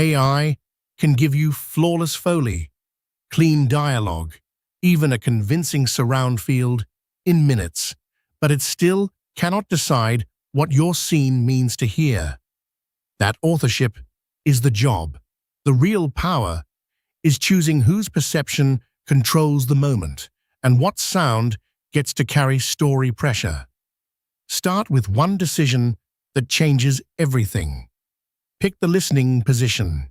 AI can give you flawless Foley, clean dialogue, even a convincing surround field in minutes, but it still cannot decide what your scene means to hear. That authorship is the job. The real power is choosing whose perception controls the moment and what sound gets to carry story pressure. Start with one decision that changes everything. Pick the listening position.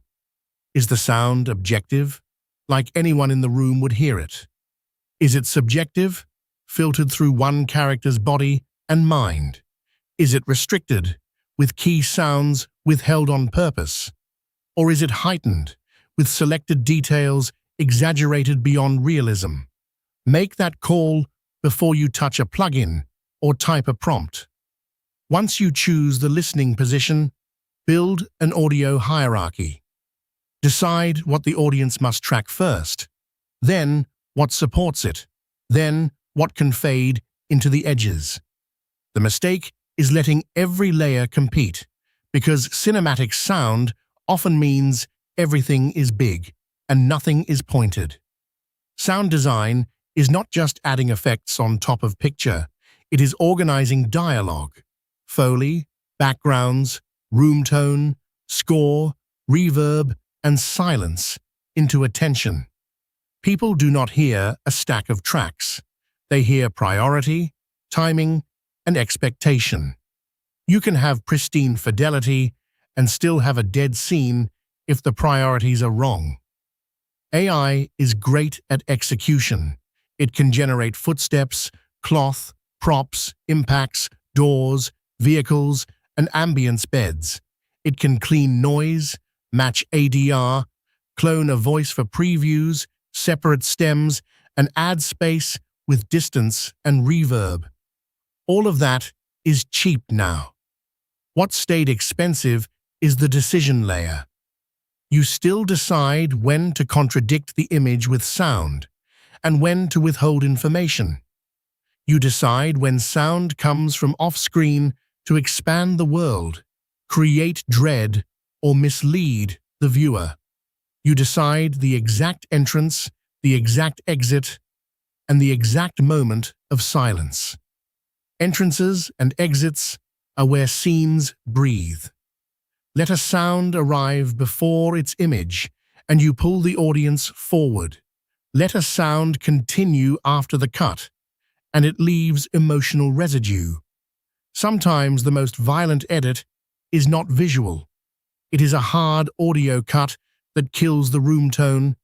Is the sound objective, like anyone in the room would hear it? Is it subjective, filtered through one character's body and mind? Is it restricted, with key sounds withheld on purpose? Or is it heightened, with selected details exaggerated beyond realism? Make that call before you touch a plugin or type a prompt. Once you choose the listening position, build an audio hierarchy. Decide what the audience must track first, then what supports it, then what can fade into the edges. The mistake is letting every layer compete, because cinematic sound often means everything is big and nothing is pointed. Sound design is not just adding effects on top of picture, it is organizing dialogue, Foley, backgrounds, room tone, score, reverb, and silence into attention. People do not hear a stack of tracks. They hear priority, timing, and expectation. You can have pristine fidelity and still have a dead scene if the priorities are wrong. AI is great at execution. It can generate footsteps, cloth, props, impacts, doors, vehicles, and ambience beds. It can clean noise, match ADR, clone a voice for previews, separate stems, and add space with distance and reverb. All of that is cheap now. What stayed expensive is the decision layer. You still decide when to contradict the image with sound and when to withhold information. You decide when sound comes from off-screen to expand the world, create dread, or mislead the viewer. You decide the exact entrance, the exact exit, and the exact moment of silence. Entrances and exits are where scenes breathe. Let a sound arrive before its image, and you pull the audience forward. Let a sound continue after the cut, and it leaves emotional residue. Sometimes the most violent edit is not visual. It is a hard audio cut that kills the room tone,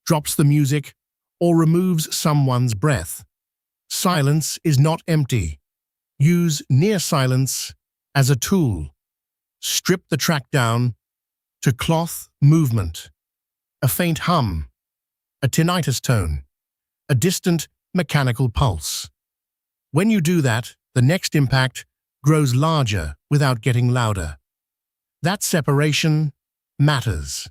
drops the music, or removes someone's breath. Silence is not empty. Use near silence as a tool. Strip the track down to cloth movement, a faint hum, a tinnitus tone, a distant mechanical pulse. When you do that, the next impact grows larger without getting louder. That separation matters.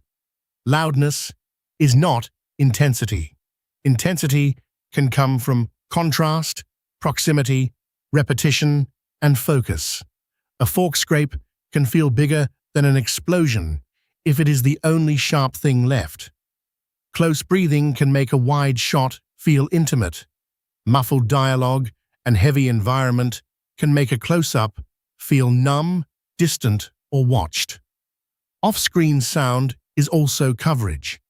Loudness is not intensity. Intensity can come from contrast, proximity, repetition, and focus. A fork scrape can feel bigger than an explosion if it is the only sharp thing left. Close breathing can make a wide shot feel intimate. Muffled dialogue and heavy environment can make a close-up feel numb, distant, or watched. Off-screen sound is also coverage.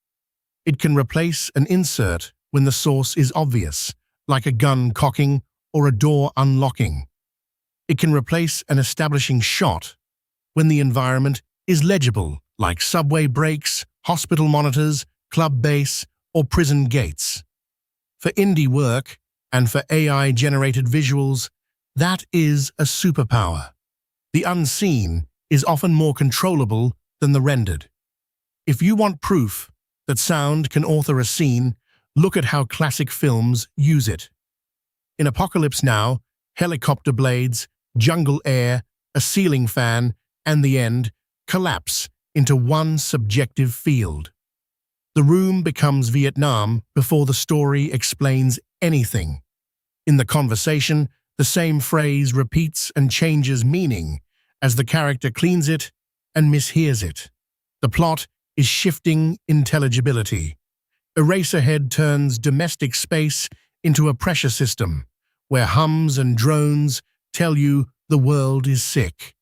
It can replace an insert when the source is obvious, like a gun cocking or a door unlocking. It can replace an establishing shot when the environment is legible, like subway brakes, hospital monitors, club bass, or prison gates. For indie work and for AI-generated visuals, that is a superpower. The unseen is often more controllable than the rendered. If you want proof that sound can author a scene, look at how classic films use it. In Apocalypse Now, helicopter blades, jungle air, a ceiling fan, and the end collapse into one subjective field. The room becomes Vietnam before the story explains anything. In the conversation, the same phrase repeats and changes meaning as the character cleans it and mishears it. The plot is shifting intelligibility. Eraserhead turns domestic space into a pressure system, where hums and drones tell you the world is sick.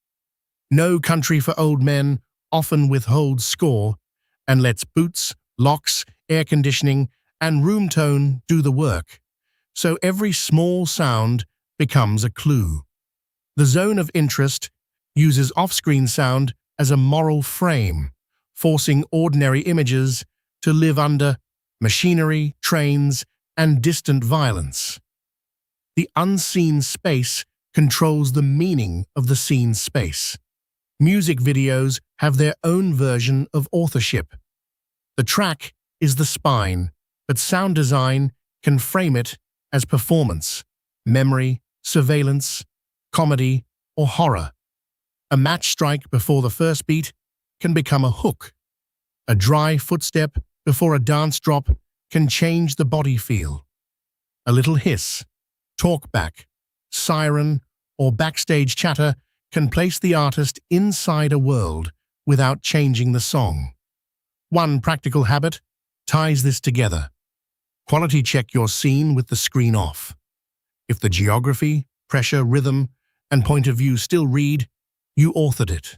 No Country for Old Men often withholds score and lets boots, locks, air conditioning, and room tone do the work. So every small sound becomes a clue. The zone of interest uses off-screen sound as a moral frame, forcing ordinary images to live under machinery, trains, and distant violence. The unseen space controls the meaning of the seen space. Music videos have their own version of authorship. The track is the spine, but sound design can frame it as performance, memory, surveillance, comedy, or horror. A match strike before the first beat can become a hook. A dry footstep before a dance drop can change the body feel. A little hiss, talkback, siren, or backstage chatter can place the artist inside a world without changing the song. One practical habit ties this together. Quality check your scene with the screen off. If the geography, pressure, rhythm, and point of view still read, you authored it.